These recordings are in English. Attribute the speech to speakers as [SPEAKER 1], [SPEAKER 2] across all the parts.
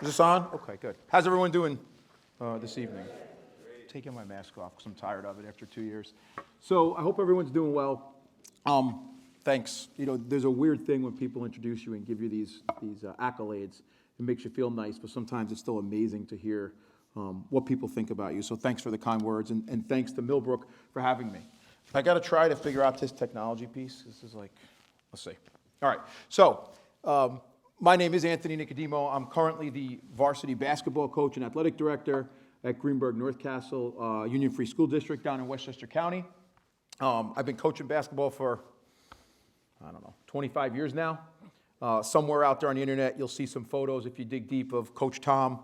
[SPEAKER 1] Is this on? Okay, good. How's everyone doing this evening? Taking my mask off because I'm tired of it after 2 years. So I hope everyone's doing well. Thanks. You know, there's a weird thing when people introduce you and give you these accolades. It makes you feel nice, but sometimes it's still amazing to hear what people think about you. So thanks for the kind words, and thanks to Millbrook for having me. I got to try to figure out this technology piece. This is like, let's see. All right. So my name is Anthony Nicodemo. I'm currently the varsity basketball coach and athletic director at Greenberg North Castle Union Free School District down in Westchester County. I've been coaching basketball for, 25 years now. Somewhere out there on the internet, you'll see some photos, if you dig deep, of Coach Tom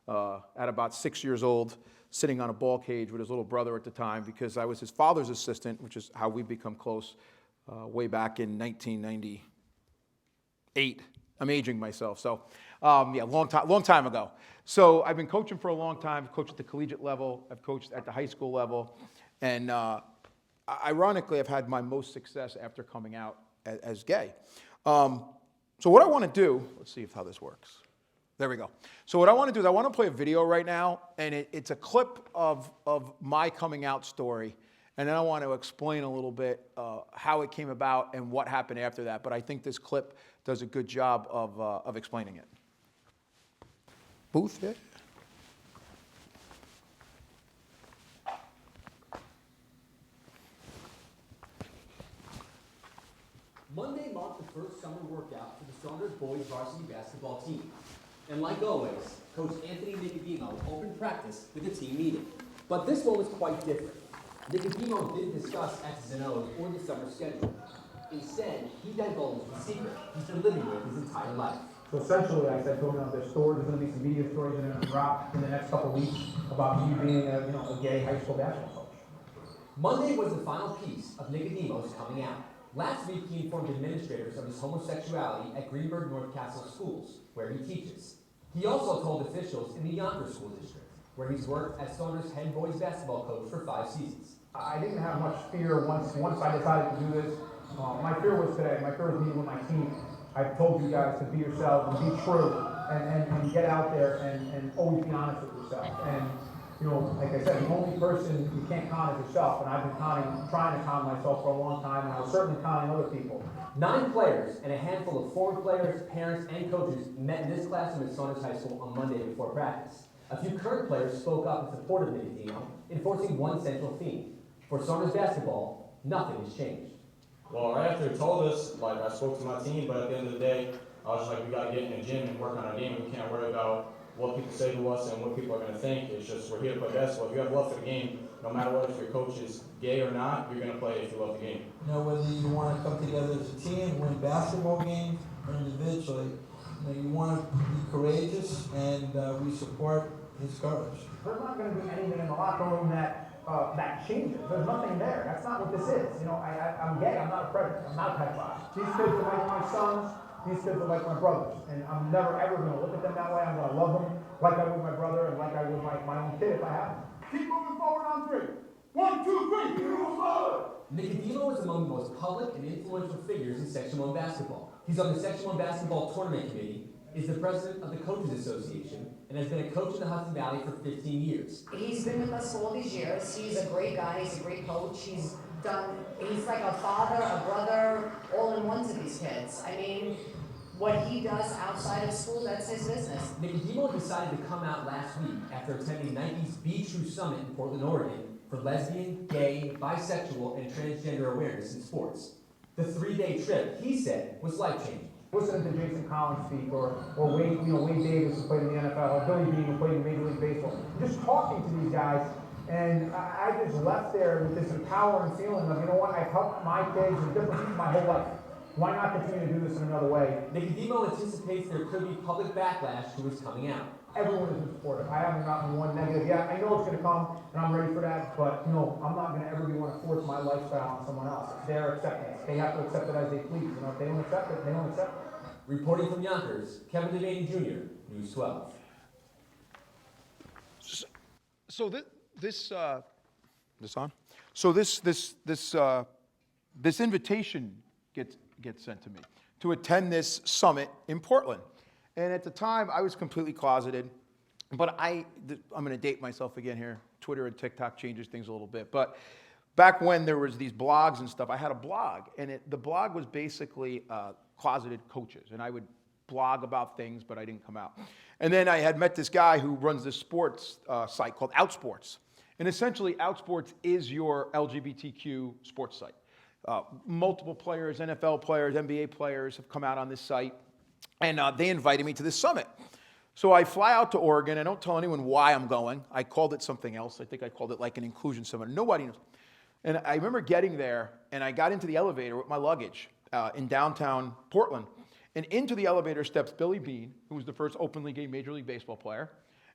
[SPEAKER 1] at about 6 years old, sitting on a ball cage with his little brother at the time, because I was his father's assistant, which is how we become close way back in 1998. I'm aging myself, so long time ago. So I've been coaching for a long time. I've coached at the collegiate level. I've coached at the high school level, and ironically, I've had my most success after coming out as gay. So what I want to do, let's see how this works. There we go. So what I want to do is I want to play a video right now, and it's a clip of my coming out story, and then I want to explain a little bit how it came about and what happened after that. But I think this clip does a good job of explaining it. Booth, yeah.
[SPEAKER 2] Monday marked the first summer workout for the Saunders boys varsity basketball team. And like always, Coach Anthony Nicodemo opened practice with a team meeting. But this one was quite different. Nicodemo didn't discuss X's and O's or the summer schedule. Instead, he divulged the secret he's been living with his entire life.
[SPEAKER 3] So essentially, I said to him, there's going to be some media stories that are going to drop in the next couple of weeks about me being a gay high school basketball coach.
[SPEAKER 2] Monday was the final piece of Nicodemo's coming out. Last week, he informed administrators of his homosexuality at Greenberg North Castle Schools, where he teaches. He also told officials in the Yonkers School District, where he's worked as Saunders head boys basketball coach for 5 seasons.
[SPEAKER 3] I didn't have much fear once I decided to do this. My fear was today. My fear was meeting with my team. I've told you guys to be yourselves and be true and get out there and always be honest with yourself. And, like I said, the only person you can't con is yourself. And I've been trying to con myself for a long time, and I was certainly conning other people.
[SPEAKER 2] 9 players and a handful of former players, parents, and coaches met in this classroom at Saunders High School on Monday before practice. A few current players spoke up in support of Nicodemo, enforcing one central theme. For Saunders basketball, nothing has changed.
[SPEAKER 4] Well, right after he told us, I spoke to my team, but at the end of the day, I was just like, we got to get in the gym and work on our game. We can't worry about what people say to us and what people are going to think. It's just, we're here to play basketball. If you have love for the game, no matter what, if your coach is gay or not, you're going to play if you love the game.
[SPEAKER 5] Whether you want to come together as a team, win basketball games, or individually, you want to be courageous, and we support his courage.
[SPEAKER 3] There's not going to be anything in the locker room that changes. There's nothing there. That's not what this is. I'm gay. I'm not a predator. I'm not a pedophile. These kids are like my sons. These kids are like my brothers. And I'm never, ever going to look at them that way. I'm going to love them like I would my brother and like I would my own kid if I have them. Keep moving forward on 3. 1, 2, 3. Move forward.
[SPEAKER 2] Nicodemo is among the most public and influential figures in Section 1 basketball. He's on the Section 1 basketball tournament committee, is the president of the Coaches Association, and has been a coach in the Hudson Valley for 15 years.
[SPEAKER 6] He's been with us for all these years. He's a great guy. He's a great coach. He's like a father, a brother, all in one to these kids. I mean, what he does outside of school, that's his business.
[SPEAKER 2] Nicodemo decided to come out last week after attending Nike's Be True Summit in Portland, Oregon for lesbian, gay, bisexual, and transgender awareness in sports. The 3-day trip, he said, was life-changing.
[SPEAKER 3] Listening to Jason Collins speak, or Wade Davis, who played in the NFL, or Billy Beane, who played in Major League Baseball, just talking to these guys, and I just left there with this empowering feeling of, I've helped my kids and different people my whole life. Why not continue to do this in another way?
[SPEAKER 2] Nicodemo anticipates there could be public backlash to his coming out.
[SPEAKER 3] Everyone has been supportive. I haven't gotten one negative yet. I know it's going to come, and I'm ready for that, but I'm not going to ever want to force my lifestyle on someone else. It's their acceptance. They have to accept it as they please. If they don't accept it, they don't accept it.
[SPEAKER 2] Reporting from Yonkers, Kevin Devaney Jr., News 12.
[SPEAKER 1] So this on? So this invitation gets sent to me to attend this summit in Portland. And at the time, I was completely closeted. But I'm going to date myself again here. Twitter and TikTok changes things a little bit. But back when there was these blogs and stuff, I had a blog. And the blog was basically closeted coaches. And I would blog about things, but I didn't come out. And then I had met this guy who runs this sports site called Outsports. And essentially, Outsports is your LGBTQ sports site. Multiple players, NFL players, NBA players have come out on this site. And they invited me to this summit. So I fly out to Oregon. I don't tell anyone why I'm going. I called it something else. I think I called it like an inclusion summit. Nobody knows. And I remember getting there, and I got into the elevator with my luggage in downtown Portland. And into the elevator steps Billy Beane, who was the first openly gay Major League Baseball player,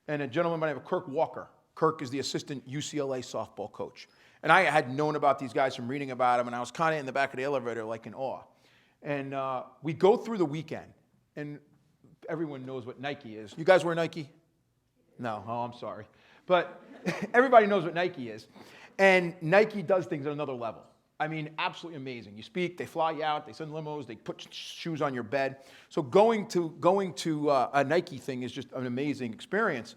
[SPEAKER 1] and a gentleman by the name of Kirk Walker. Kirk is the assistant UCLA softball coach. And I had known about these guys from reading about them, and I was kind of in the back of the elevator like in awe. And we go through the weekend, and everyone knows what Nike is. You guys wear Nike? No, oh, I'm sorry. But everybody knows what Nike is. And Nike does things at another level. I mean, absolutely amazing. You speak, they fly you out, they send limos, they put shoes on your bed. So going to a Nike thing is just an amazing experience.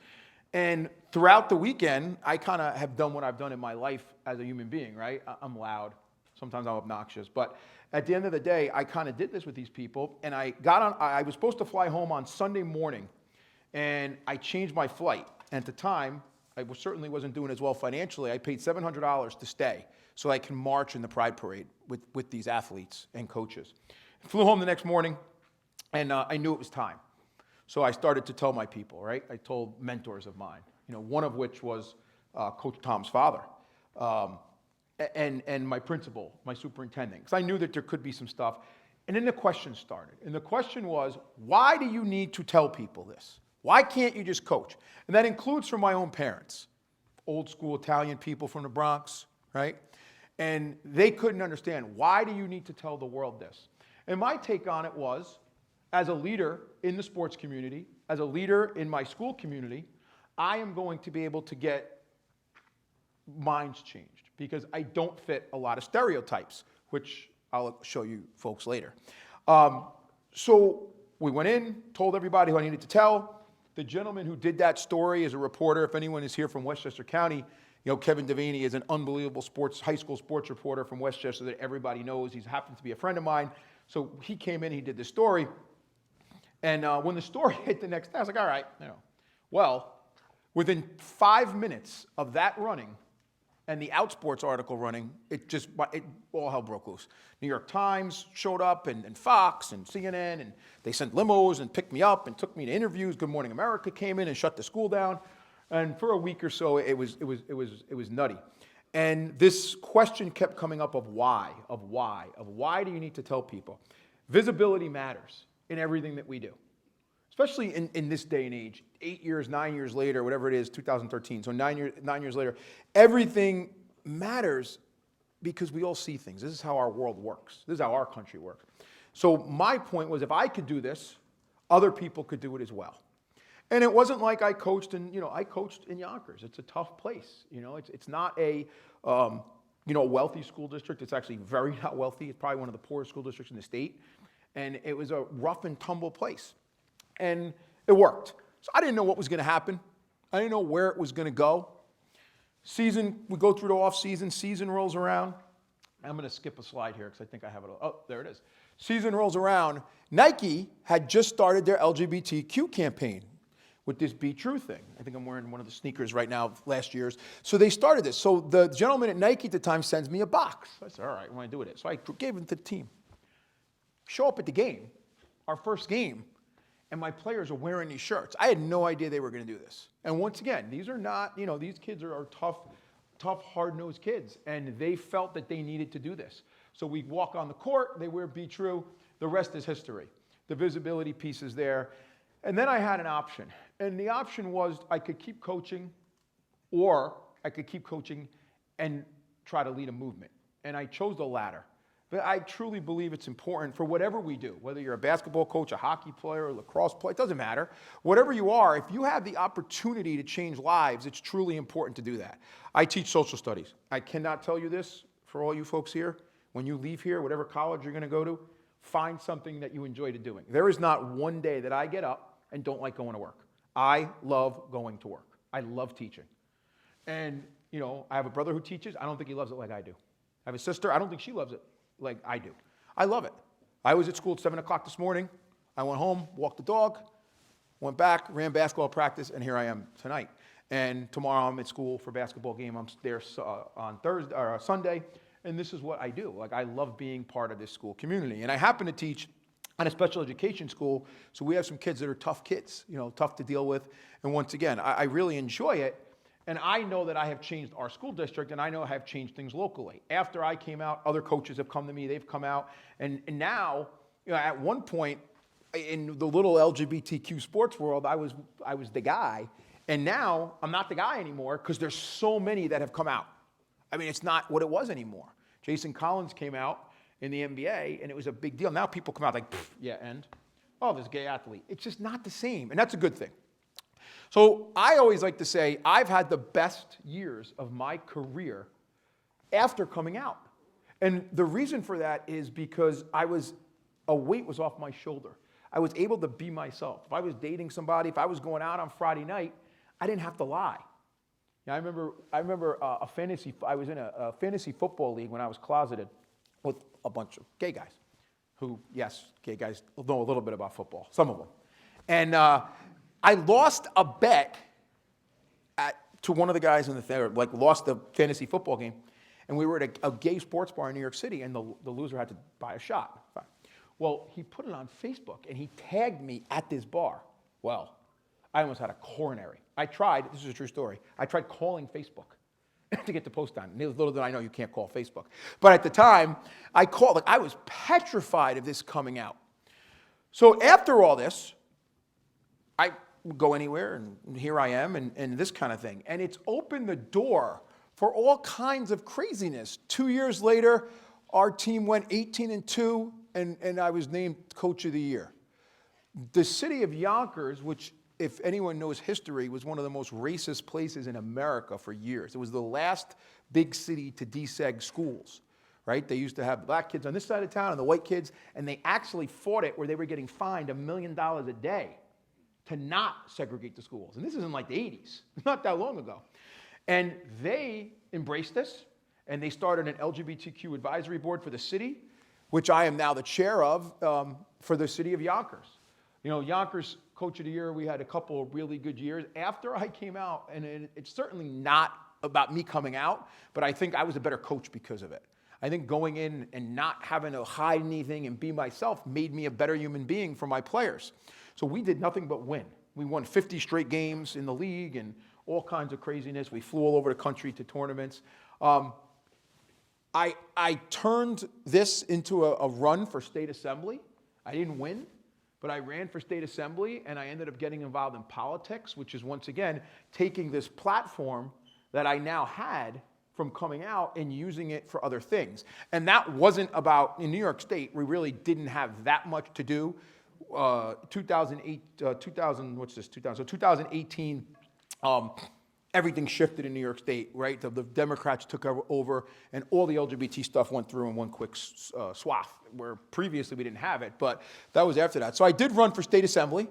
[SPEAKER 1] And throughout the weekend, I kind of have done what I've done in my life as a human being, right? I'm loud. Sometimes I'm obnoxious. But at the end of the day, I kind of did this with these people. And I was supposed to fly home on Sunday morning. And I changed my flight. And at the time, I certainly wasn't doing as well financially. I paid $700 to stay so I can march in the Pride Parade with these athletes and coaches. I flew home the next morning, and I knew it was time. So I started to tell my people, right? I told mentors of mine, one of which was Coach Tom's father. And my principal, my superintendent, because I knew that there could be some stuff. And then the question started. And the question was, why do you need to tell people this? Why can't you just coach? And that includes from my own parents, old school Italian people from the Bronx, right? And they couldn't understand, why do you need to tell the world this? And my take on it was, as a leader in the sports community, as a leader in my school community, I am going to be able to get minds changed because I don't fit a lot of stereotypes, which I'll show you folks later. So we went in, told everybody who I needed to tell. The gentleman who did that story is a reporter. If anyone is here from Westchester County, Kevin Devaney is an unbelievable high school sports reporter from Westchester that everybody knows. He happens to be a friend of mine. So he came in, he did the story. And when the story hit the next day, I was like, all right, Well, within 5 minutes of that running and the Outsports article running, it all hell broke loose. New York Times showed up and Fox and CNN, and they sent limos and picked me up and took me to interviews. Good Morning America came in and shut the school down. And for a week or so, it was nutty. And this question kept coming up of why do you need to tell people? Visibility matters in everything that we do, especially in this day and age, 8 years, 9 years later, whatever it is, 2013, so 9 years later, everything matters because we all see things. This is how our world works. This is how our country works. So my point was, if I could do this, other people could do it as well. And it wasn't like I coached in Yonkers. It's a tough place. It's not a wealthy school district. It's actually very not wealthy. It's probably one of the poorest school districts in the state. And it was a rough and tumble place. And it worked. So I didn't know what was going to happen. I didn't know where it was going to go. We go through the off season. Season rolls around. I'm going to skip a slide here because I think I have it all. Oh, there it is. Season rolls around. Nike had just started their LGBTQ campaign with this Be True thing. I think I'm wearing one of the sneakers right now, last year's. So they started this. So the gentleman at Nike at the time sends me a box. I said, all right, what do I do with it? So I gave it to the team. Show up at the game, our first game, and my players are wearing these shirts. I had no idea they were going to do this. And once again, these are not, these kids are tough, hard-nosed kids, and they felt that they needed to do this. So we walk on the court, they wear Be True, the rest is history. The visibility piece is there. And then I had an option, and the option was I could keep coaching, or I could keep coaching and try to lead a movement. And I chose the latter. But I truly believe it's important for whatever we do, whether you're a basketball coach, a hockey player, a lacrosse player, it doesn't matter. Whatever you are, if you have the opportunity to change lives, it's truly important to do that. I teach social studies. I cannot tell you this for all you folks here. When you leave here, whatever college you're going to go to, find something that you enjoy doing. There is not one day that I get up and don't like going to work. I love going to work. I love teaching. And, I have a brother who teaches. I don't think he loves it like I do. I have a sister. I don't think she loves it like I do. I love it. I was at school at 7 o'clock this morning. I went home, walked the dog, went back, ran basketball practice, and here I am tonight. And tomorrow I'm at school for a basketball game. I'm there on Thursday or Sunday, and this is what I do. Like, I love being part of this school community. And I happen to teach at a special education school, so we have some kids that are tough kids, tough to deal with. And once again, I really enjoy it. And I know that I have changed our school district, and I know I have changed things locally. After I came out, other coaches have come to me, they've come out. And now, at one point, in the little LGBTQ sports world, I was the guy. And now, I'm not the guy anymore because there's so many that have come out. I mean, it's not what it was anymore. Jason Collins came out in the NBA, and it was a big deal. Now people come out like, yeah, and? Oh, there's a gay athlete. It's just not the same, and that's a good thing. So I always like to say I've had the best years of my career after coming out. And the reason for that is because a weight was off my shoulder. I was able to be myself. If I was dating somebody, if I was going out on Friday night, I didn't have to lie. I remember I was in a fantasy football league when I was closeted with a bunch of gay guys who, yes, gay guys know a little bit about football, some of them. And I lost a bet to one of the guys in the third, lost the fantasy football game, and we were at a gay sports bar in New York City, and the loser had to buy a shot. Well, he put it on Facebook, and he tagged me at this bar. Well, I almost had a coronary. This is a true story, I tried calling Facebook to get the post on. Little did I know you can't call Facebook. But at the time, I called. I was petrified of this coming out. So after all this, I would go anywhere, and here I am, and this kind of thing. And it's opened the door for all kinds of craziness. 2 years later, our team went 18-2, and I was named Coach of the Year. The city of Yonkers, which, if anyone knows history, was one of the most racist places in America for years. It was the last big city to deseg schools, right? They used to have black kids on this side of town and the white kids, and they actually fought it where they were getting fined $1 million a day to not segregate the schools. And this isn't like the 80s, not that long ago. And they embraced this, and they started an LGBTQ advisory board for the city, which I am now the chair of for the city of Yonkers. Yonkers Coach of the Year, we had a couple of really good years. After I came out, and it's certainly not about me coming out, but I think I was a better coach because of it. I think going in and not having to hide anything and be myself made me a better human being for my players. So we did nothing but win. We won 50 straight games in the league and all kinds of craziness. We flew all over the country to tournaments. I turned this into a run for state assembly. I didn't win, but I ran for state assembly, and I ended up getting involved in politics, which is, once again, taking this platform that I now had from coming out and using it for other things. And that wasn't about, in New York State, we really didn't have that much to do. 2018, everything shifted in New York State, right? The Democrats took over, and all the LGBT stuff went through in one quick swath, where previously we didn't have it, but that was after that. So I did run for state assembly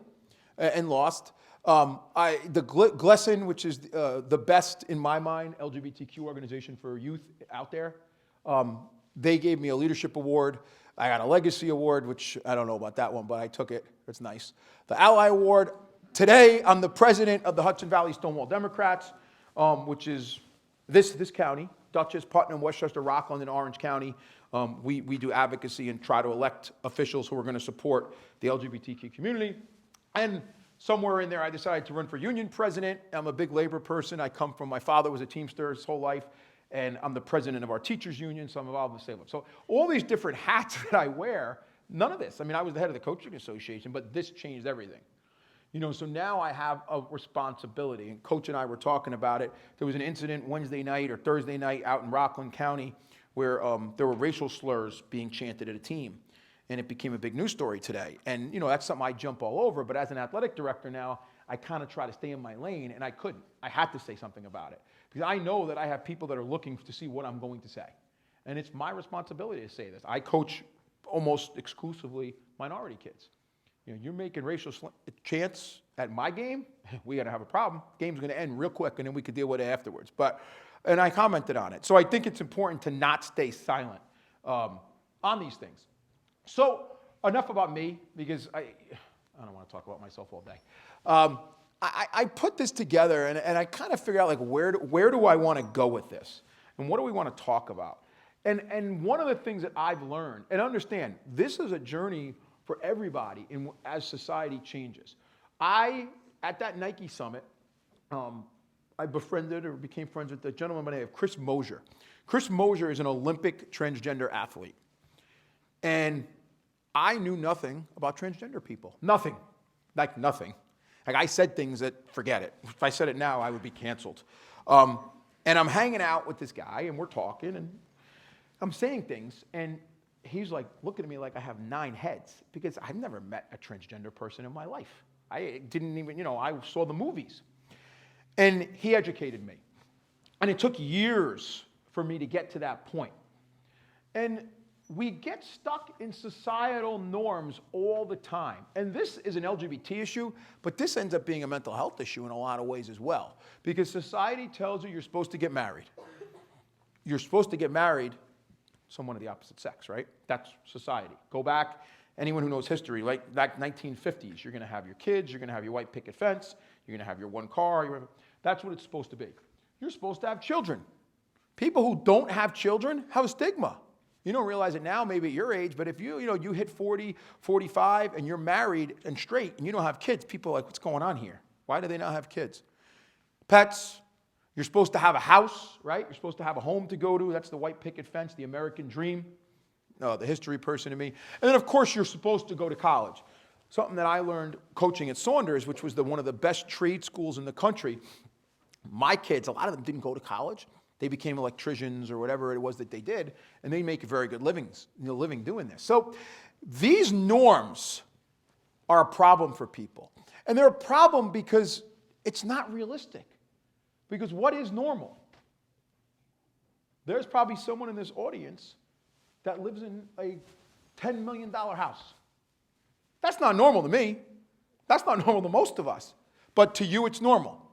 [SPEAKER 1] and lost. The Glesson, which is the best, in my mind, LGBTQ organization for youth out there, they gave me a leadership award. I got a legacy award, which I don't know about that one, but I took it. It's nice. The Ally Award. Today, I'm the president of the Hudson Valley Stonewall Democrats, which is this county, Dutchess, Putnam, Westchester, Rockland, and Orange County. We do advocacy and try to elect officials who are going to support the LGBTQ community. And somewhere in there, I decided to run for union president. I'm a big labor person. My father was a Teamster his whole life, and I'm the president of our teachers union, so I'm involved in the same. So all these different hats that I wear, none of this. I mean, I was the head of the coaching association, but this changed everything. So now I have a responsibility, and Coach and I were talking about it. There was an incident Wednesday night or Thursday night out in Rockland County where there were racial slurs being chanted at a team, and it became a big news story today. And, that's something I jump all over, but as an athletic director now, I kind of try to stay in my lane, and I couldn't. I had to say something about it because I know that I have people that are looking to see what I'm going to say, and it's my responsibility to say this. I coach almost exclusively minority kids. you're making racial chants at my game, we got to have a problem. Game's going to end real quick, and then we could deal with it afterwards. And I commented on it. So I think it's important to not stay silent on these things. So enough about me, because I don't want to talk about myself all day. I put this together, and I kind of figured out, like, where do I want to go with this? And what do we want to talk about? And one of the things that I've learned, and understand, this is a journey for everybody as society changes. At that Nike summit, I befriended or became friends with a gentleman by the name of Chris Mosier. Chris Mosier is an Olympic transgender athlete. And I knew nothing about transgender people. Nothing. Like nothing. Like I said things that, forget it. If I said it now, I would be canceled. And I'm hanging out with this guy, and we're talking, and I'm saying things, and he's like looking at me like I have 9 heads, because I've never met a transgender person in my life. I didn't even, I saw the movies. And he educated me. And it took years for me to get to that point. And we get stuck in societal norms all the time. And this is an LGBT issue, but this ends up being a mental health issue in a lot of ways as well. Because society tells you you're supposed to get married. You're supposed to get married someone of the opposite sex, right? That's society. Go back, anyone who knows history, like 1950s, you're going to have your kids, you're going to have your white picket fence, you're going to have your one car. That's what it's supposed to be. You're supposed to have children. People who don't have children have a stigma. You don't realize it now, maybe at your age, but if you hit 40, 45, and you're married and straight, and you don't have kids, people are like, what's going on here? Why do they not have kids? Pets. You're supposed to have a house, right? You're supposed to have a home to go to. That's the white picket fence, the American dream, the history person in me. And then, of course, you're supposed to go to college. Something that I learned coaching at Saunders, which was one of the best trade schools in the country. My kids, a lot of them didn't go to college. They became electricians or whatever it was that they did, and they make a very good living doing this. So these norms are a problem for people. And they're a problem because it's not realistic. Because what is normal? There's probably someone in this audience that lives in a $10 million house. That's not normal to me. That's not normal to most of us. But to you, it's normal.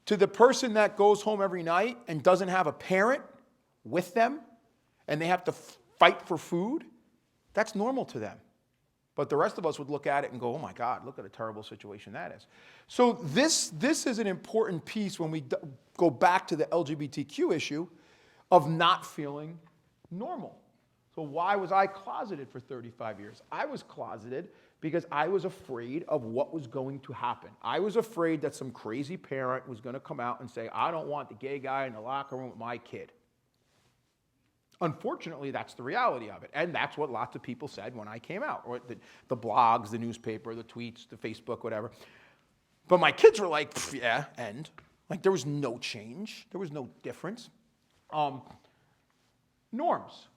[SPEAKER 1] To the person that goes home every night and doesn't have a parent with them, and they have to fight for food, that's normal to them. But the rest of us would look at it and go, oh my God, look at a terrible situation that is. So this is an important piece when we go back to the LGBTQ issue of not feeling normal. So why was I closeted for 35 years? I was closeted because I was afraid of what was going to happen. I was afraid that some crazy parent was going to come out and say, I don't want the gay guy in the locker room with my kid. Unfortunately, that's the reality of it. And that's what lots of people said when I came out, or the blogs, the newspaper, the tweets, the Facebook, whatever. But my kids were like, yeah, and. Like there was no change. There was no difference. Norms.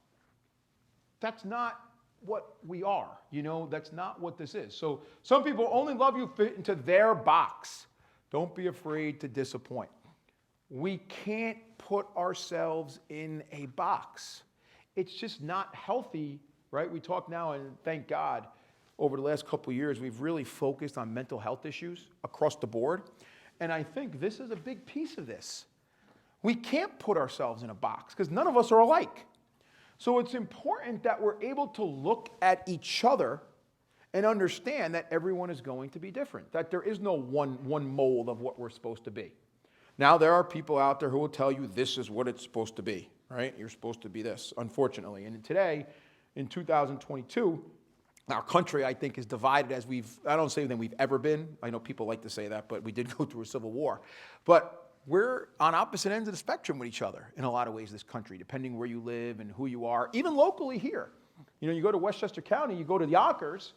[SPEAKER 1] That's not what we are. That's not what this is. So some people only love you fit into their box. Don't be afraid to disappoint. We can't put ourselves in a box. It's just not healthy, right? We talk now, and thank God, over the last couple of years, we've really focused on mental health issues across the board. And I think this is a big piece of this. We can't put ourselves in a box because none of us are alike. So it's important that we're able to look at each other and understand that everyone is going to be different, that there is no one mold of what we're supposed to be. Now, there are people out there who will tell you this is what it's supposed to be, right? You're supposed to be this, unfortunately. And today, in 2022, our country, I think, is divided as I don't say than we've ever been. I know people like to say that, but we did go through a civil war. But we're on opposite ends of the spectrum with each other in a lot of ways, this country, depending where you live and who you are, even locally here. You go to Westchester County, you go to Yonkers,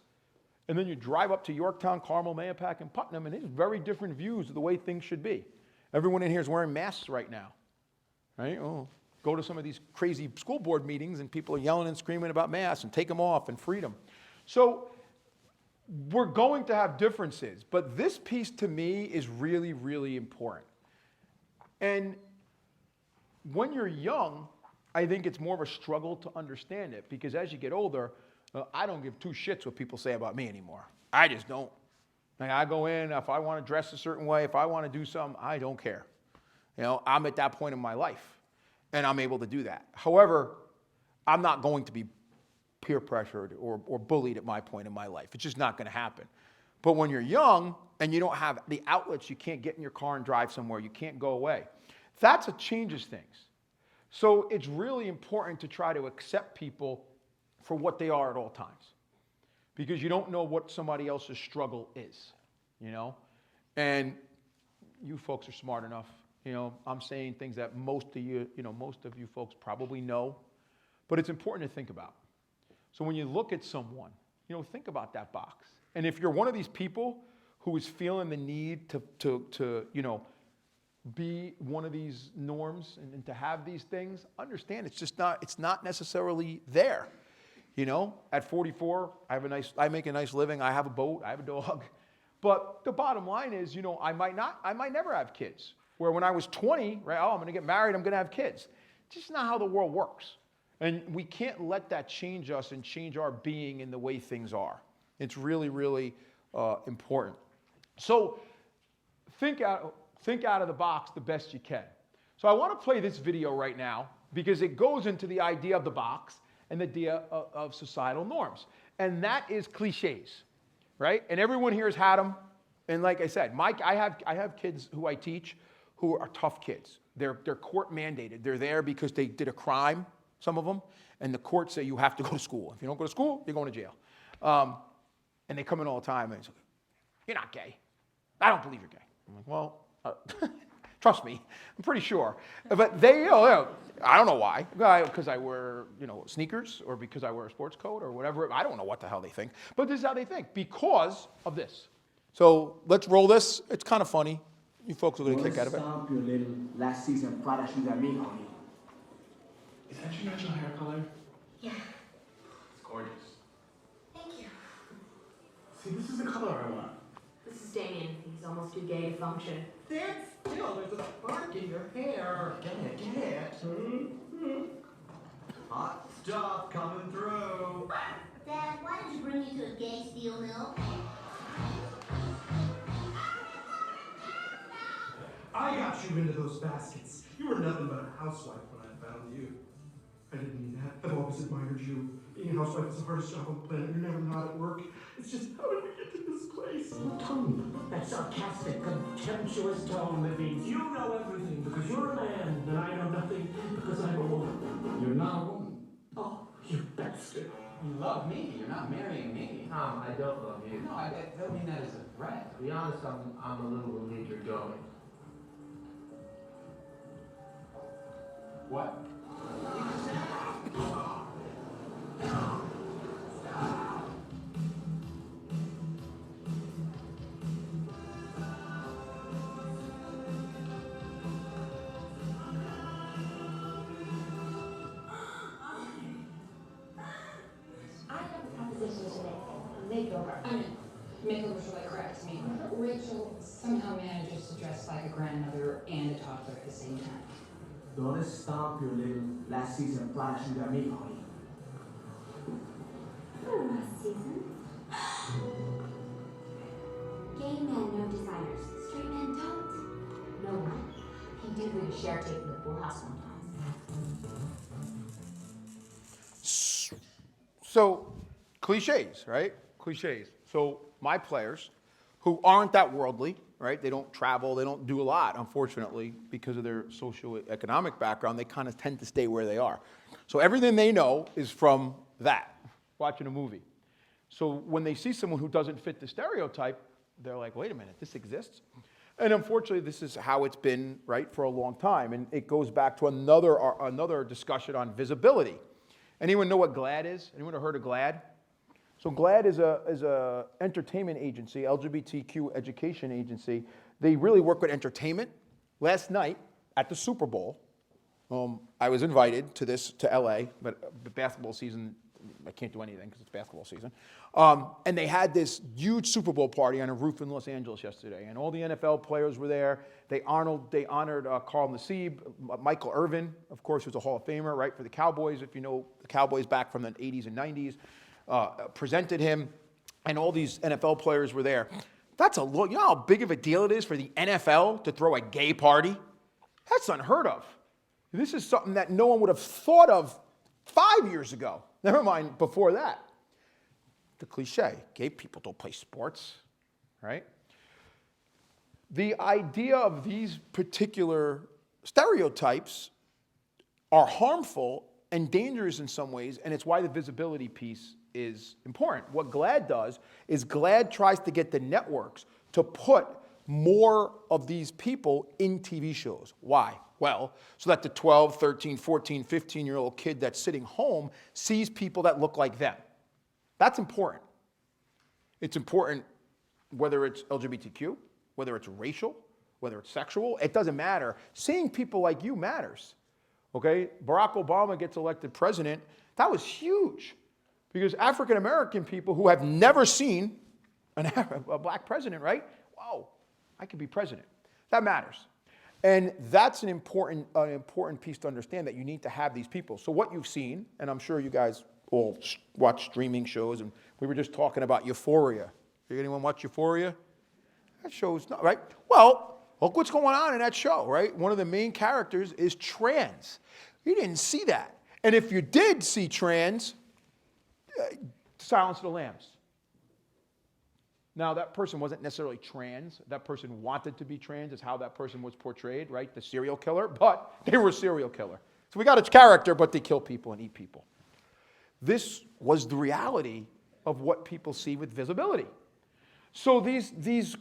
[SPEAKER 1] and then you drive up to Yorktown, Carmel, Mahopac, and Putnam, and there's very different views of the way things should be. Everyone in here is wearing masks right now, right? Oh, go to some of these crazy school board meetings, and people are yelling and screaming about masks and take them off and freedom. So we're going to have differences, but this piece to me is really, really important. And when you're young, I think it's more of a struggle to understand it because as you get older, I don't give two shits what people say about me anymore. I just don't. Like, I go in, if I want to dress a certain way, if I want to do something, I don't care. You know, I'm at that point in my life, and I'm able to do that. However, I'm not going to be peer pressured or bullied at my point in my life. It's just not going to happen. But when you're young and you don't have the outlets, you can't get in your car and drive somewhere, you can't go away. That's what changes things. So it's really important to try to accept people for what they are at all times, because you don't know what somebody else's struggle is, you know? And you folks are smart enough. You know, I'm saying things that most of you folks probably know, but it's important to think about. So when you look at someone, you know, think about that box. And if you're one of these people who is feeling the need to you know, be one of these norms and to have these things, understand it's not necessarily there. You know, at 44, I make a nice living, I have a boat, I have a dog. But the bottom line is, you know, I might never have kids. Where when I was 20, right, I'm gonna get married, I'm gonna have kids. It's just not how the world works. And we can't let that change us and change our being in the way things are. It's really, really important. So think out of the box the best you can. So I want to play this video right now because it goes into the idea of the box and the idea of societal norms. And that is cliches, right? And everyone here has had them. And like I said, I have kids who I teach who are tough kids. They're court mandated. They're there because they did a crime, some of them, and the courts say you have to go to school. If you don't go to school, you're going to jail. And they come in all the time and they say, "You're not gay. I don't believe you're gay." I'm like, well, trust me, I'm pretty sure. But they, I don't know why. Because I wear, sneakers, or because I wear a sports coat, or whatever. I don't know what the hell they think. But this is how they think because of this. So let's roll this. It's kind of funny. You folks are going to kick out of it.
[SPEAKER 7] Last season, Prada shoes at me, honey.
[SPEAKER 8] Is that your natural hair color?
[SPEAKER 9] Yeah,
[SPEAKER 8] It's gorgeous.
[SPEAKER 9] thank you.
[SPEAKER 8] See, this is the color I want.
[SPEAKER 9] This is Damien. He's almost too gay to function.
[SPEAKER 7] Stand still, there's a spark in your hair. Get it. Hot stuff coming through.
[SPEAKER 10] Dad, why did you bring me to a gay steel mill?
[SPEAKER 3] I got you into those baskets. You were nothing but a housewife when I found you. I didn't mean that. I've always admired you. Being a housewife is the hardest job on the planet. You're never not at work. It's just, how did we get to this place?
[SPEAKER 11] Tone, that sarcastic, contemptuous tone that means you know everything because you're a man and I know nothing because I'm a woman.
[SPEAKER 8] You're not a woman.
[SPEAKER 11] Oh, you bastard.
[SPEAKER 12] You love me. You're not marrying me.
[SPEAKER 2] Tom, I don't love you.
[SPEAKER 12] No, I don't mean that as a threat.
[SPEAKER 2] To be honest, I'm a little relieved you're going.
[SPEAKER 12] What?
[SPEAKER 10] I have a proposition to make. Makeover.
[SPEAKER 9] Makeovers really correct me. Rachel somehow manages to dress like a grandmother and a toddler at the same time.
[SPEAKER 7] Don't stomp your little last season Prada shoes at me, honey.
[SPEAKER 10] Last season. Gay men know designers. Straight men don't. No one. He did leave a share tape in the pool house one time.
[SPEAKER 1] So, cliches, right? Cliches. So, my players, who aren't that worldly, right? They don't travel, they don't do a lot, unfortunately, because of their socioeconomic background, they kind of tend to stay where they are. So everything they know is from that, watching a movie. So when they see someone who doesn't fit the stereotype, they're like, wait a minute, this exists? And unfortunately, this is how it's been, right, for a long time. And it goes back to another discussion on visibility. Anyone know what GLAAD is? Anyone ever heard of GLAAD? So GLAAD is a entertainment agency, LGBTQ education agency. They really work with entertainment. Last night at the Super Bowl, I was invited to LA, but the basketball season, I can't do anything because it's basketball season. And they had this huge Super Bowl party on a roof in Los Angeles yesterday, and all the NFL players were there. They honored Carl Nassib, Michael Irvin, of course, who's a Hall of Famer, right, for the Cowboys, if you know the Cowboys back from the 80s and 90s. presented him, and all these NFL players were there. That's a look. You know how big of a deal it is for the NFL to throw a gay party? That's unheard of. This is something that no one would have thought of 5 years ago. Never mind before that. The cliche, gay people don't play sports, right? The idea of these particular stereotypes are harmful and dangerous in some ways, and it's why the visibility piece is important. What GLAAD does is GLAAD tries to get the networks to put more of these people in TV shows. Why? Well, so that the 12, 13, 14, 15-year-old kid that's sitting home sees people that look like them. That's important. It's important whether it's LGBTQ, whether it's racial, whether it's sexual, it doesn't matter. Seeing people like you matters. Okay? Barack Obama gets elected president. That was huge because African American people who have never seen a black president, right? Whoa, I could be president. That matters. And that's an important piece to understand, that you need to have these people. So what you've seen, and I'm sure you guys all watch streaming shows, and we were just talking about Euphoria. Did anyone watch Euphoria? That show's not, right? Well, look what's going on in that show, right? One of the main characters is trans. You didn't see that. And if you did see trans, Silence of the Lambs. Now, that person wasn't necessarily trans. That person wanted to be trans, is how that person was portrayed, right? The serial killer, but they were a serial killer. So we got its character, but they kill people and eat people. This was the reality of what people see with visibility. So these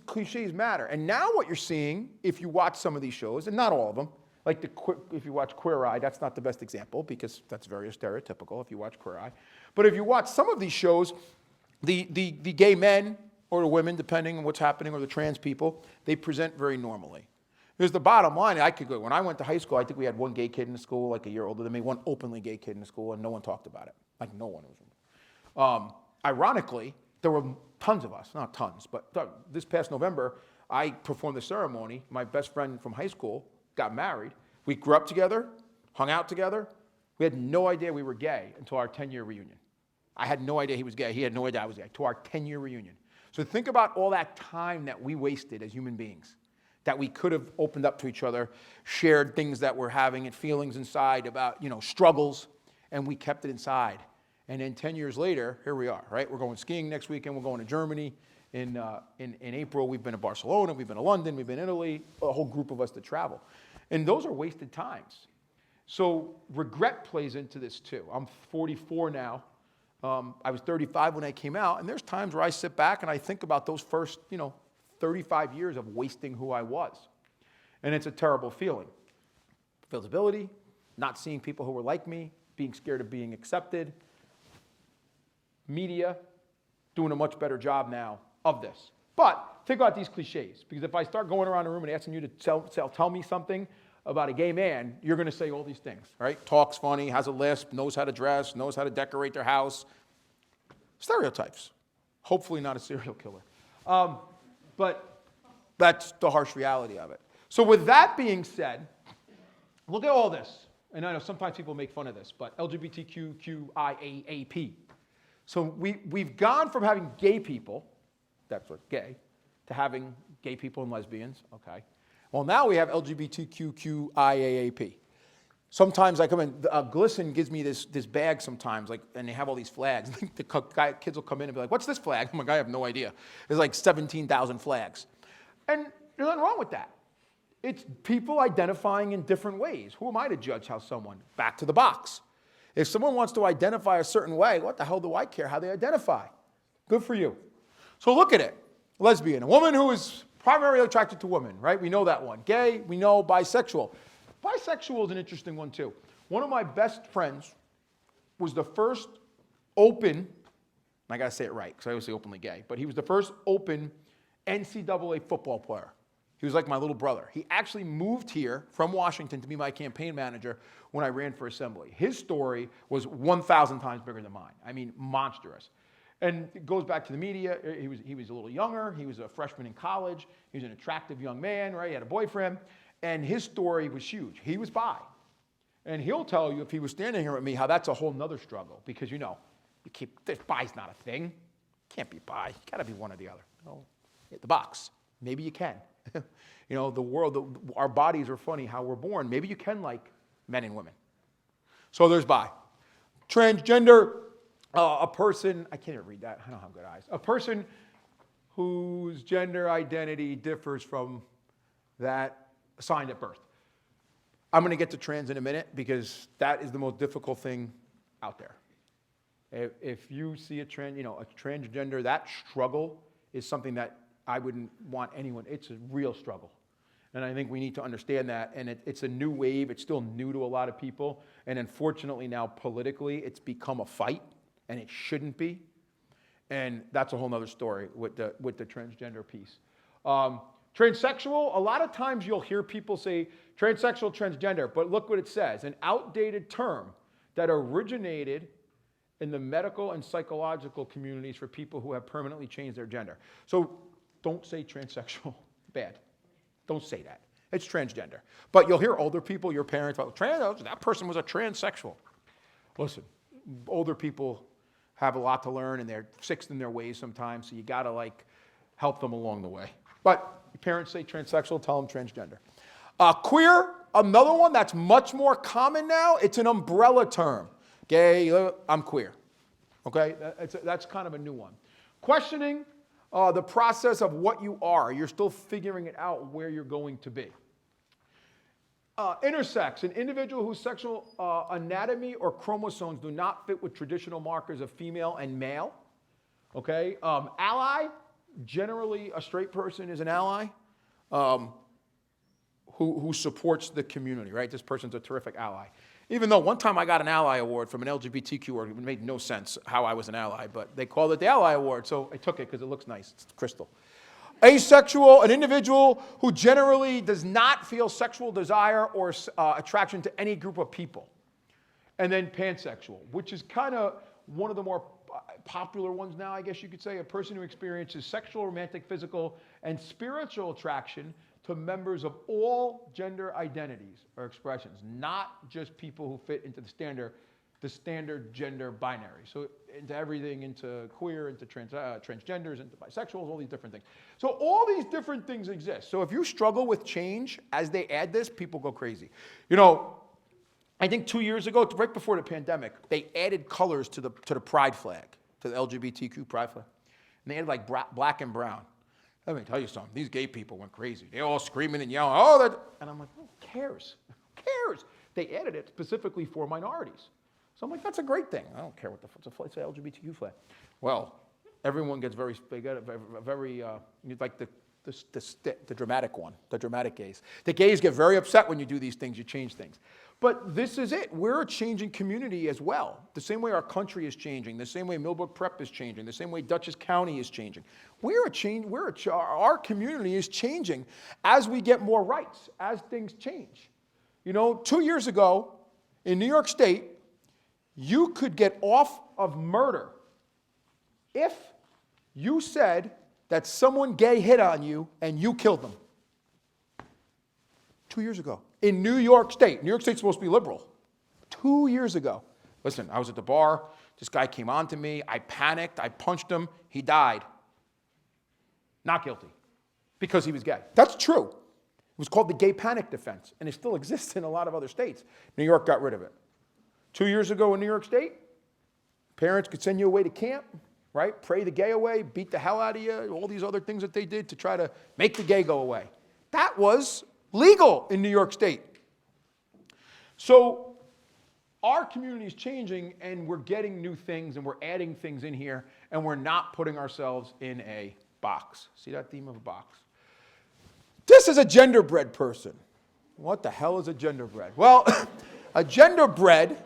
[SPEAKER 1] cliches matter. And now what you're seeing, if you watch some of these shows, and not all of them, like if you watch Queer Eye, that's not the best example because that's very stereotypical if you watch Queer Eye. But if you watch some of these shows, the gay men or the women, depending on what's happening, or the trans people, they present very normally. Because the bottom line, when I went to high school, I think we had one gay kid in the school, like a year older than me, one openly gay kid in the school, and no one talked about it. Like no one was. Ironically, there were tons of us, not tons, but this past November, I performed the ceremony. My best friend from high school got married. We grew up together, hung out together. We had no idea we were gay until our 10-year reunion. I had no idea he was gay. He had no idea I was gay, to our 10-year reunion. So think about all that time that we wasted as human beings, that we could have opened up to each other, shared things that we're having and feelings inside about, struggles, and we kept it inside. And then 10 years later, here we are, right? We're going skiing next weekend. We're going to Germany. In April, we've been to Barcelona. We've been to London. We've been to Italy. A whole group of us to travel. And those are wasted times. So regret plays into this too. I'm 44 now. I was 35 when I came out. And there's times where I sit back and I think about those first, 35 years of wasting who I was. And it's a terrible feeling. Visibility, not seeing people who were like me, being scared of being accepted. Media, doing a much better job now of this. But think about these cliches, because if I start going around the room and asking you to tell me something about a gay man, you're going to say all these things, right? Talks funny, has a lisp, knows how to dress, knows how to decorate their house. Stereotypes. Hopefully not a serial killer. But that's the harsh reality of it. So with that being said, look at all this. And I know sometimes people make fun of this, but LGBTQIAAP. So we've gone from having gay people, that's what gay, to having gay people and lesbians, okay. Well, now we have LGBTQIAAP. Sometimes I come in, Glisten gives me this bag sometimes, and they have all these flags. The kids will come in and be like, what's this flag? I'm like, I have no idea. There's like 17,000 flags. And there's nothing wrong with that. It's people identifying in different ways. Who am I to judge how someone? Back to the box. If someone wants to identify a certain way, what the hell do I care how they identify? Good for you. So look at it. Lesbian, a woman who is primarily attracted to women, right? We know that one. Gay, we know bisexual. Bisexual is an interesting one too. One of my best friends was the first open, I gotta say it right, because I always say openly gay, but he was the first open NCAA football player. He was like my little brother. He actually moved here from Washington to be my campaign manager when I ran for assembly. His story was 1,000 times bigger than mine. I mean, monstrous. And it goes back to the media. He was a little younger. He was a freshman in college. He was an attractive young man, right? He had a boyfriend. And his story was huge. He was bi. And he'll tell you, if he was standing here with me, how that's a whole nother struggle. Because, Bi's not a thing. Can't be bi. You got to be one or the other. Hit the box. Maybe you can. Our bodies are funny how we're born. Maybe you can like men and women. So there's bi. Transgender, a person, I can't even read that. I don't have good eyes. A person whose gender identity differs from that assigned at birth. I'm going to get to trans in a minute because that is the most difficult thing out there. If you see a transgender, that struggle is something that I wouldn't want anyone. It's a real struggle. And I think we need to understand that. And it's a new wave. It's still new to a lot of people. And unfortunately now politically, it's become a fight. And it shouldn't be. And that's a whole other story with the transgender piece. Transsexual, a lot of times you'll hear people say transsexual, transgender. But look what it says. An outdated term that originated in the medical and psychological communities for people who have permanently changed their gender. So don't say transsexual. Bad. Don't say that. It's transgender. But you'll hear older people, your parents, that person was a transsexual. Listen, older people have a lot to learn and they're fixed in their ways sometimes, so you got to help them along the way. But your parents say transsexual, tell them transgender. Queer, another one that's much more common now. It's an umbrella term. Gay, I'm queer. Okay, that's kind of a new one. Questioning the process of what you are. You're still figuring it out where you're going to be. Intersex, an individual whose sexual anatomy or chromosomes do not fit with traditional markers of female and male. Okay, ally, generally a straight person is an ally who supports the community, right? This person's a terrific ally. Even though one time I got an ally award from an LGBTQ award, it made no sense how I was an ally, but they called it the Ally Award, so I took it because it looks nice. It's crystal. Asexual, an individual who generally does not feel sexual desire or attraction to any group of people. And then pansexual, which is kind of one of the more popular ones now, I guess you could say. A person who experiences sexual, romantic, physical, and spiritual attraction to members of all gender identities or expressions, not just people who fit into the standard gender binary. So into everything, into queer, into transgenders, into bisexuals, all these different things. So all these different things exist. So if you struggle with change as they add this, people go crazy. I think 2 years ago, right before the pandemic, they added colors to the pride flag, to the LGBTQ pride flag. And they added black and brown. Let me tell you something. These gay people went crazy. They're all screaming and yelling, and I'm like, who cares? Who cares? They added it specifically for minorities. So I'm like, that's a great thing. I don't care what it's an LGBTQ flag. Well, everyone gets very like the dramatic one, the dramatic gays. The gays get very upset when you do these things, you change things. But this is it. We're a changing community as well. The same way our country is changing, the same way Millbrook Prep is changing, the same way Dutchess County is changing. Our community is changing as we get more rights, as things change. 2 years ago in New York State, you could get off of murder if you said that someone gay hit on you and you killed them. 2 years ago. In New York State. New York State's supposed to be liberal. 2 years ago. Listen, I was at the bar. This guy came on to me. I panicked. I punched him. He died. Not guilty. Because he was gay. That's true. It was called the gay panic defense. And it still exists in a lot of other states. New York got rid of it. 2 years ago in New York State, parents could send you away to camp, right? Pray the gay away, beat the hell out of you, all these other things that they did to try to make the gay go away. That was legal in New York State. So our community is changing and we're getting new things and we're adding things in here and we're not putting ourselves in a box. See that theme of a box? This is a genderbread person. What the hell is a genderbread? Well, a genderbread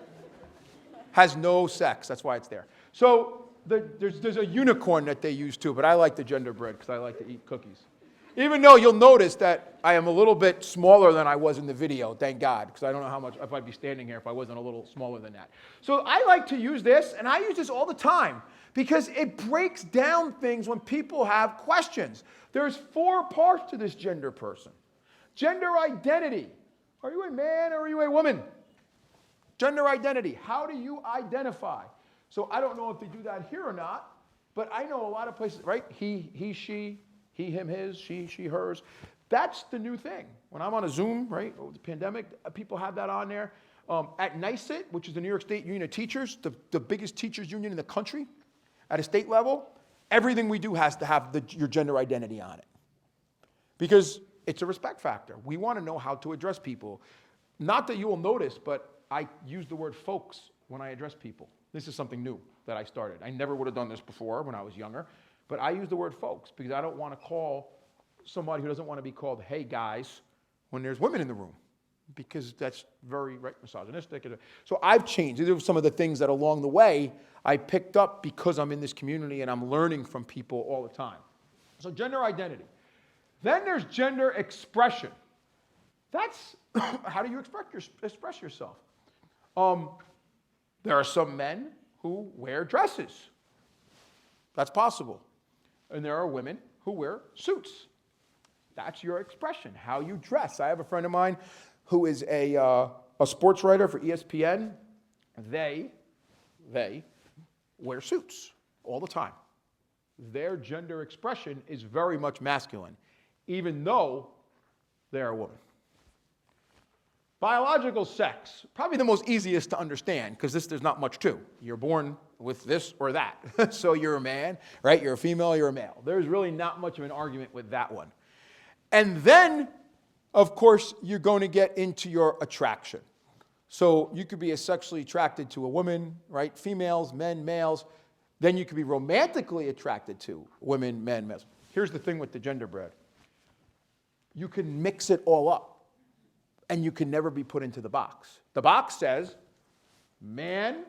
[SPEAKER 1] has no sex. That's why it's there. So there's a unicorn that they use too, but I like the genderbread because I like to eat cookies. Even though you'll notice that I am a little bit smaller than I was in the video, thank God, because I don't know how much, if I'd be standing here if I wasn't a little smaller than that. So I like to use this, and I use this all the time, because it breaks down things when people have questions. There's 4 parts to this gender person. Gender identity. Are you a man or are you a woman? Gender identity. How do you identify? So I don't know if they do that here or not, but I know a lot of places, right? He, she, he, him, his, she, hers. That's the new thing. When I'm on a Zoom, right, over the pandemic, people have that on there. At NYSIT, which is the New York State Union of Teachers, the biggest teachers union in the country, at a state level, everything we do has to have your gender identity on it. Because it's a respect factor. We want to know how to address people. Not that you will notice, but I use the word folks when I address people. This is something new that I started. I never would have done this before when I was younger, but I use the word folks because I don't want to call somebody who doesn't want to be called, hey guys, when there's women in the room, because that's very misogynistic. So I've changed. These are some of the things that along the way I picked up because I'm in this community and I'm learning from people all the time. So gender identity. Then there's gender expression. That's how do you express yourself? There are some men who wear dresses. That's possible. And there are women who wear suits. That's your expression, how you dress. I have a friend of mine who is a sports writer for ESPN. They wear suits all the time. Their gender expression is very much masculine, even though they're a woman. Biological sex, probably the most easiest to understand because there's not much to. You're born with this or that. So you're a man, right? You're a female, you're a male. There's really not much of an argument with that one. And then, of course, you're going to get into your attraction. So you could be sexually attracted to a woman, right? Females, men, males. Then you could be romantically attracted to women, men, males. Here's the thing with the gender bread. You can mix it all up. And you can never be put into the box. The box says man,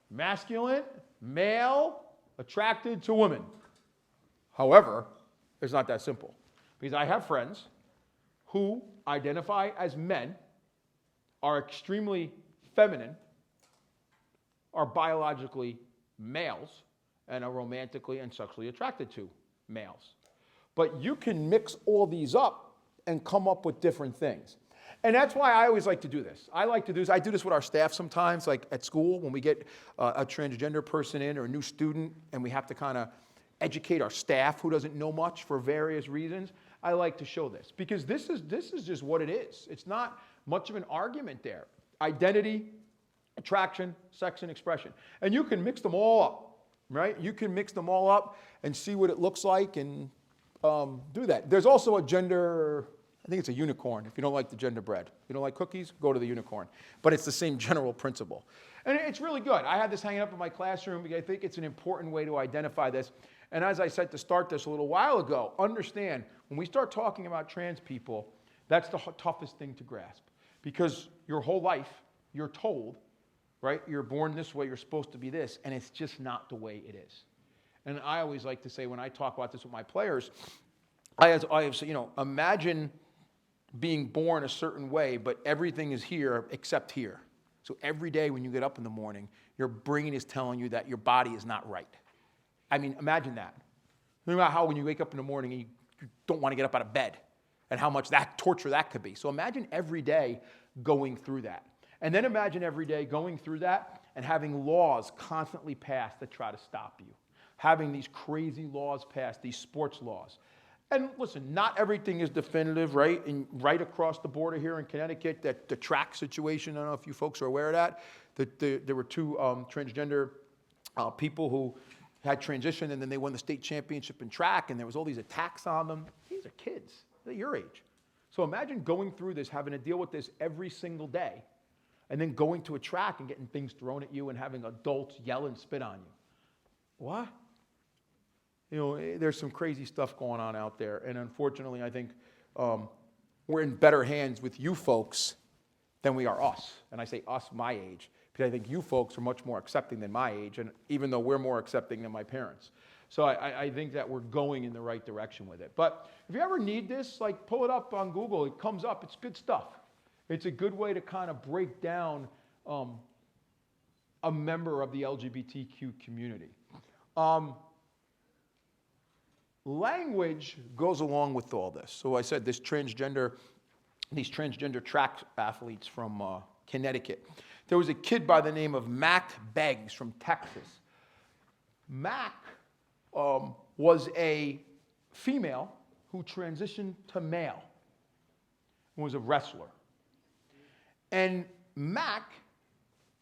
[SPEAKER 1] masculine, male, attracted to women. However, it's not that simple. Because I have friends who identify as men, are extremely feminine, are biologically males, and are romantically and sexually attracted to males. But you can mix all these up and come up with different things. And that's why I always like to do this. I do this with our staff sometimes, like at school, when we get a transgender person in or a new student, and we have to kind of educate our staff who doesn't know much for various reasons. I like to show this because this is just what it is. It's not much of an argument there. Identity, attraction, sex, and expression. And you can mix them all up, right? You can mix them all up and see what it looks like and do that. There's also a gender, I think it's a unicorn if you don't like the gender bread. You don't like cookies, go to the unicorn. But it's the same general principle. And it's really good. I had this hanging up in my classroom because I think it's an important way to identify this. And as I said to start this a little while ago, understand, when we start talking about trans people, that's the toughest thing to grasp. Because your whole life, you're told, right, you're born this way, you're supposed to be this, and it's just not the way it is. And I always like to say when I talk about this with my players, I have said, imagine being born a certain way, but everything is here except here. So every day when you get up in the morning, your brain is telling you that your body is not right. I mean, imagine that. Think about how when you wake up in the morning and you don't want to get up out of bed and how much that torture that could be. So imagine every day going through that. And then imagine every day going through that and having laws constantly passed that try to stop you. Having these crazy laws passed, these sports laws. And listen, not everything is definitive, right? And right across the border here in Connecticut, the track situation, I don't know if you folks are aware of that, there were two transgender people who had transitioned and then they won the state championship in track and there was all these attacks on them. These are kids, they're your age. So imagine going through this, having to deal with this every single day, and then going to a track and getting things thrown at you and having adults yell and spit on you. What? There's some crazy stuff going on out there. And unfortunately, I think we're in better hands with you folks than we are us. And I say us, my age, because I think you folks are much more accepting than my age, and even though we're more accepting than my parents. So I think that we're going in the right direction with it. But if you ever need this, pull it up on Google. It comes up. It's good stuff. It's a good way to kind of break down a member of the LGBTQ community. Language goes along with all this. So I said these transgender track athletes from Connecticut. There was a kid by the name of Matt Beggs from Texas Mac was a female who transitioned to male and was a wrestler. And Mac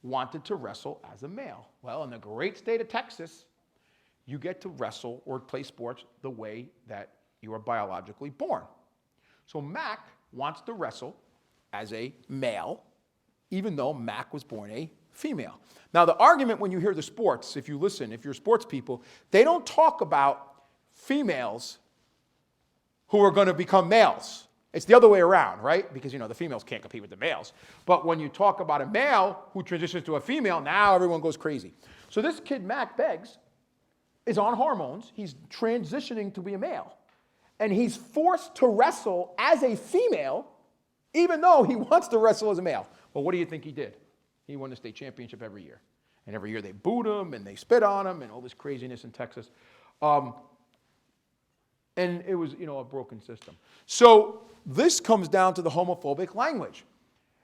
[SPEAKER 1] wanted to wrestle as a male. Well, in the great state of Texas, you get to wrestle or play sports the way that you are biologically born. So Mac wants to wrestle as a male, even though Mac was born a female. Now, the argument when you hear the sports, if you listen, if you're sports people, they don't talk about females who are going to become males. It's the other way around, right? Because, the females can't compete with the males. But when you talk about a male who transitions to a female, now everyone goes crazy. So this kid, Mac Beggs, is on hormones. He's transitioning to be a male. And he's forced to wrestle as a female, even though he wants to wrestle as a male. Well, what do you think he did? He won the state championship every year. And every year they booed him and they spit on him and all this craziness in Texas. And it was, a broken system. So this comes down to the homophobic language.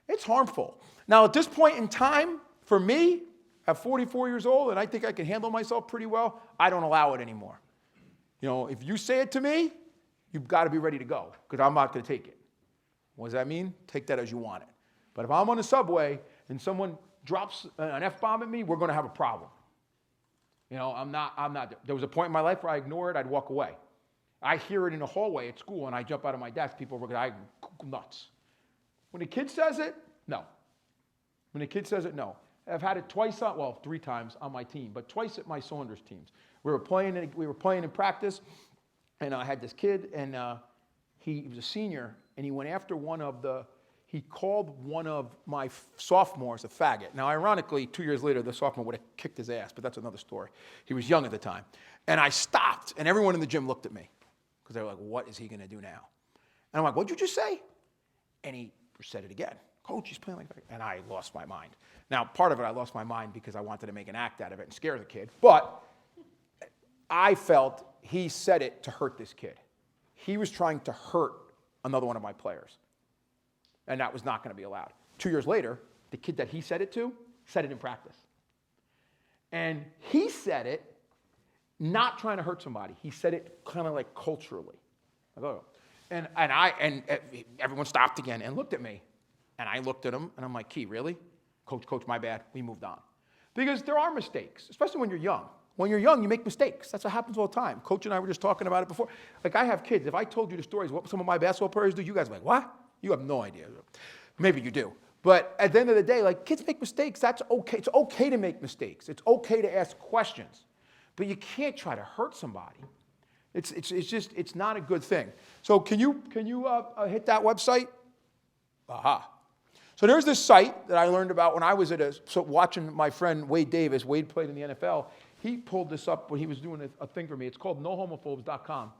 [SPEAKER 1] It's harmful. Now, at this point in time, for me, at 44 years old, and I think I can handle myself pretty well, I don't allow it anymore. If you say it to me, you've got to be ready to go, because I'm not going to take it. What does that mean? Take that as you want it. But if I'm on the subway and someone drops an F-bomb at me, we're going to have a problem. I'm not. There was a point in my life where I ignored it, I'd walk away. I hear it in the hallway at school, and I jump out of my desk. People are going, nuts. When a kid says it, no. When a kid says it, no. I've had it twice, 3 times on my team, but twice at my Saunders teams. We were playing in practice, and I had this kid, and he was a senior, and he went after he called one of my sophomores a faggot. Now, ironically, 2 years later, the sophomore would have kicked his ass, but that's another story. He was young at the time. And I stopped, and everyone in the gym looked at me, because they were like, what is he going to do now? And I'm like, what'd you just say? And he said it again. Coach, he's playing like that. And I lost my mind. Now, part of it, I lost my mind because I wanted to make an act out of it and scare the kid. But I felt he said it to hurt this kid. He was trying to hurt another one of my players. And that was not going to be allowed. 2 years later, the kid that he said it to said it in practice. And he said it not trying to hurt somebody. He said it kind of like culturally. Like, oh. And everyone stopped again and looked at me. And I looked at him, and I'm like, Key, really? Coach, my bad. We moved on. Because there are mistakes, especially when you're young. When you're young, you make mistakes. That's what happens all the time. Coach and I were just talking about it before. Like, I have kids. If I told you the stories, what some of my basketball players do, you guys are like, what? You have no idea. Maybe you do. But at the end of the day, like, kids make mistakes. That's okay. It's okay to make mistakes. It's okay to ask questions. But you can't try to hurt somebody. It's not a good thing. So can you hit that website? Aha. So there's this site that I learned about when I was watching my friend Wade Davis. Wade played in the NFL. He pulled this up when he was doing a thing for me. It's called nohomophobes.com.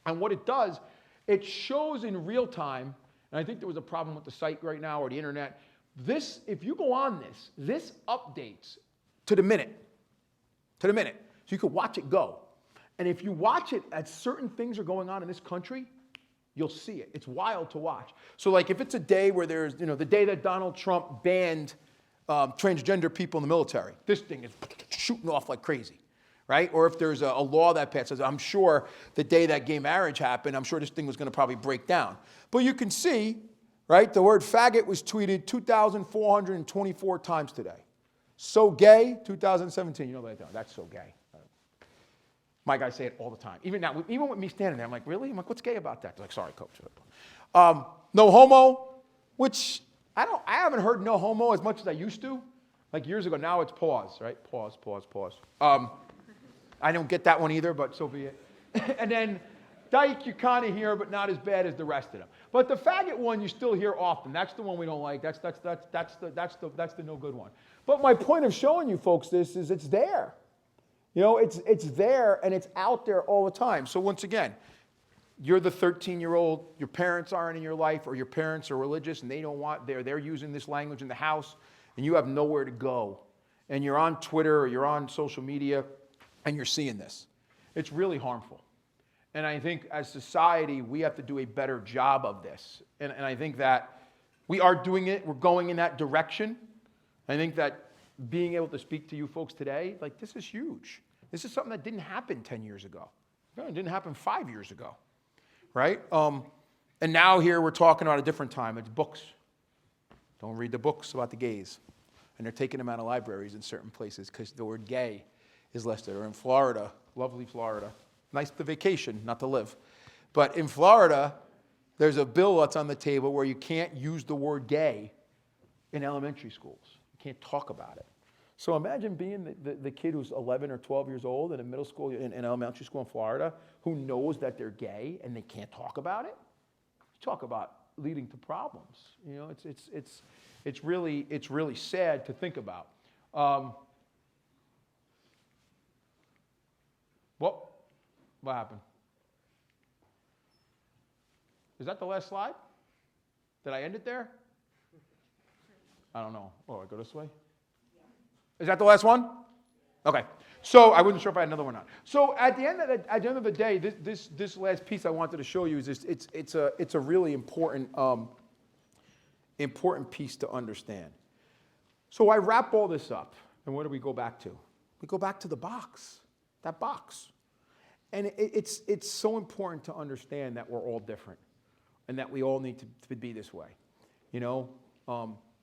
[SPEAKER 1] And what it does, it shows in real time, and I think there was a problem with the site right now or the internet. This, if you go on this updates to the minute. So you could watch it go. And if you watch it as certain things are going on in this country, you'll see it. It's wild to watch. So like if it's a day where there's, the day that Donald Trump banned transgender people in the military, this thing is shooting off like crazy, right? Or if there's a law that passes, I'm sure the day that gay marriage happened, I'm sure this thing was going to probably break down. But you can see, right, the word faggot was tweeted 2,424 times today. So gay, 2017. You know that? That's so gay. My guys say it all the time. Even now, even with me standing there, I'm like, really? I'm like, what's gay about that? They're like, sorry, coach. No homo, which I haven't heard no homo as much as I used to. Like years ago, now it's pause, right? Pause. I don't get that one either, but so be it. And then dyke, you kind of hear, but not as bad as the rest of them. But the faggot one you still hear often. That's the one we don't like. That's the no good one. But my point of showing you folks this is it's there. It's there and it's out there all the time. So once again, you're the 13-year-old, your parents aren't in your life, or your parents are religious and they're using this language in the house, and you have nowhere to go. And you're on Twitter or you're on social media and you're seeing this. It's really harmful. And I think as society, we have to do a better job of this. And I think that we are doing it. We're going in that direction. I think that being able to speak to you folks today, like this is huge. This is something that didn't happen 10 years ago. It didn't happen 5 years ago, right? And now here we're talking about a different time. It's books. Don't read the books about the gays. And they're taking them out of libraries in certain places because the word gay is listed. Or in Florida, lovely Florida. Nice to vacation, not to live. But in Florida, there's a bill that's on the table where you can't use the word gay in elementary schools. You can't talk about it. So imagine being the kid who's 11 or 12 years old in a middle school, in elementary school in Florida, who knows that they're gay and they can't talk about it. You talk about leading to problems. You know, it's really sad to think about. What happened? Is that the last slide? Did I end it there? I don't know. Oh, I go this way? Is that the last one? Okay. So I wasn't sure if I had another one or not. So at the end of the day, this last piece I wanted to show you is it's a really important piece to understand. So I wrap all this up, and what do we go back to? We go back to the box, that box. And it's so important to understand that we're all different and that we all need to be this way. You know,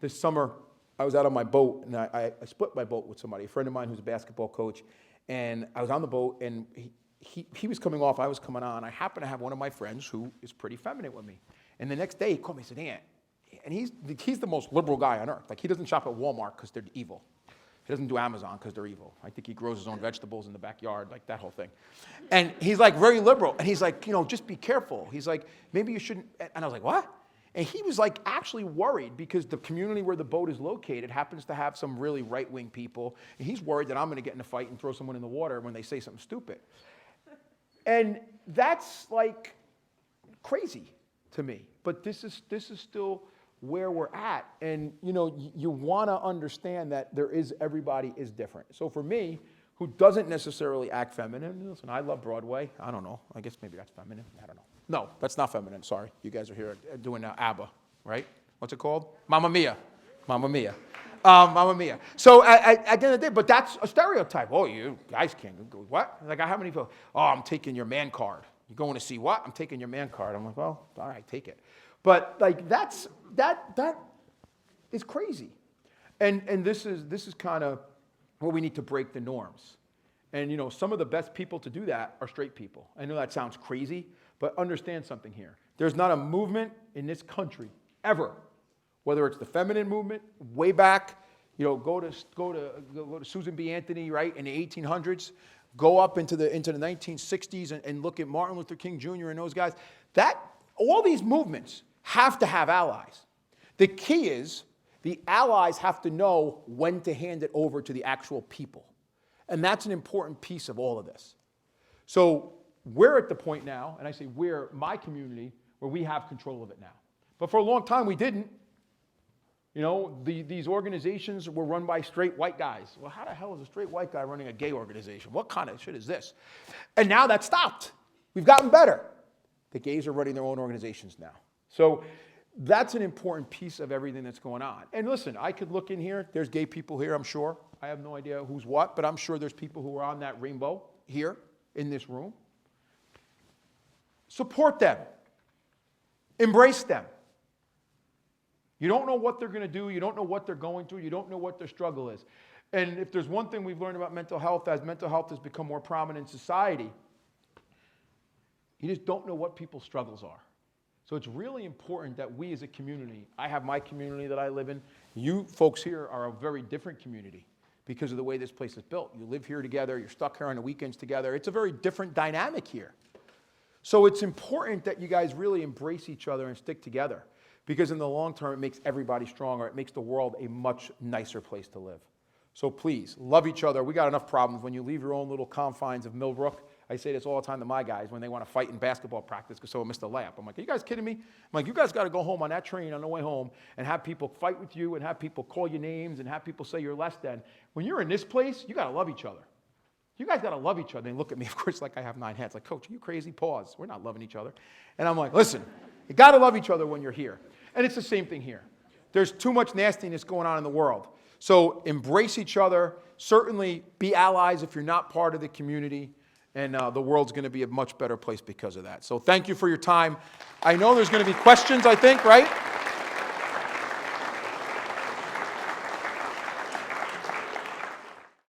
[SPEAKER 1] this summer I was out on my boat, and I split my boat with somebody, a friend of mine who's a basketball coach, and I was on the boat, and he was coming off, I was coming on. I happened to have one of my friends who is pretty feminine with me. And the next day he called me and said, Aunt, and he's the most liberal guy on earth. Like, he doesn't shop at Walmart because they're evil. He doesn't do Amazon because they're evil. I think he grows his own vegetables in the backyard, like that whole thing. And he's like very liberal. And he's like, you know, just be careful. He's like, maybe you shouldn't. And I was like, what? And he was like actually worried because the community where the boat is located happens to have some really right-wing people. And he's worried that I'm going to get in a fight and throw someone in the water when they say something stupid. And that's like crazy to me. But this is still where we're at. And you know, you want to understand that everybody is different. So for me, who doesn't necessarily act feminine, listen, I love Broadway. I don't know. I guess maybe that's feminine. I don't know. No, that's not feminine. Sorry. You guys are here doing ABBA, right? What's it called? Mamma Mia. Mamma Mia. Mamma Mia. So at the end of the day, but that's a stereotype. Oh, you guys can't go, what? Like, how many people? Oh, I'm taking your man card. You're going to see what? I'm taking your man card. I'm like, well, all right, take it. But like that is crazy. And this is kind of where we need to break the norms. And you know, some of the best people to do that are straight people. I know that sounds crazy, but understand something here. There's not a movement in this country ever, whether it's the feminine movement way back, you know, go to Susan B. Anthony, right, in the 1800s, go up into the 1960s and look at Martin Luther King Jr. and those guys. All these movements have to have allies. The key is the allies have to know when to hand it over to the actual people. And that's an important piece of all of this. So we're at the point now, and I say we're, my community, where we have control of it now. But for a long time, we didn't. You know, these organizations were run by straight white guys. Well, how the hell is a straight white guy running a gay organization? What kind of shit is this? And now that's stopped. We've gotten better. The gays are running their own organizations now. So that's an important piece of everything that's going on. And listen, I could look in here. There's gay people here, I'm sure. I have no idea who's what, but I'm sure there's people who are on that rainbow here in this room. Support them. Embrace them. You don't know what they're going to do. You don't know what they're going through. You don't know what their struggle is. And if there's one thing we've learned about mental health, as mental health has become more prominent in society, you just don't know what people's struggles are. So it's really important that we as a community, I have my community that I live in. You folks here are a very different community because of the way this place is built. You live here together. You're stuck here on the weekends together. It's a very different dynamic here. So it's important that you guys really embrace each other and stick together because in the long term, it makes everybody stronger. It makes the world a much nicer place to live. So please, love each other. We got enough problems when you leave your own little confines of Millbrook. I say this all the time to my guys when they want to fight in basketball practice because someone missed a layup. I'm like, are you guys kidding me? I'm like, you guys got to go home on that train on the way home and have people fight with you and have people call you names and have people say you're less than. When you're in this place, you got to love each other. You guys got to love each other. And look at me, of course, like I have 9 heads. Like, Coach, are you crazy? Pause. We're not loving each other. And I'm like, listen, you got to love each other when you're here. And it's the same thing here. There's too much nastiness going on in the world. So embrace each other, certainly be allies if you're not part of the community. And the world's going to be a much better place because of that. So thank you for your time. I know there's going to be questions, I think, right?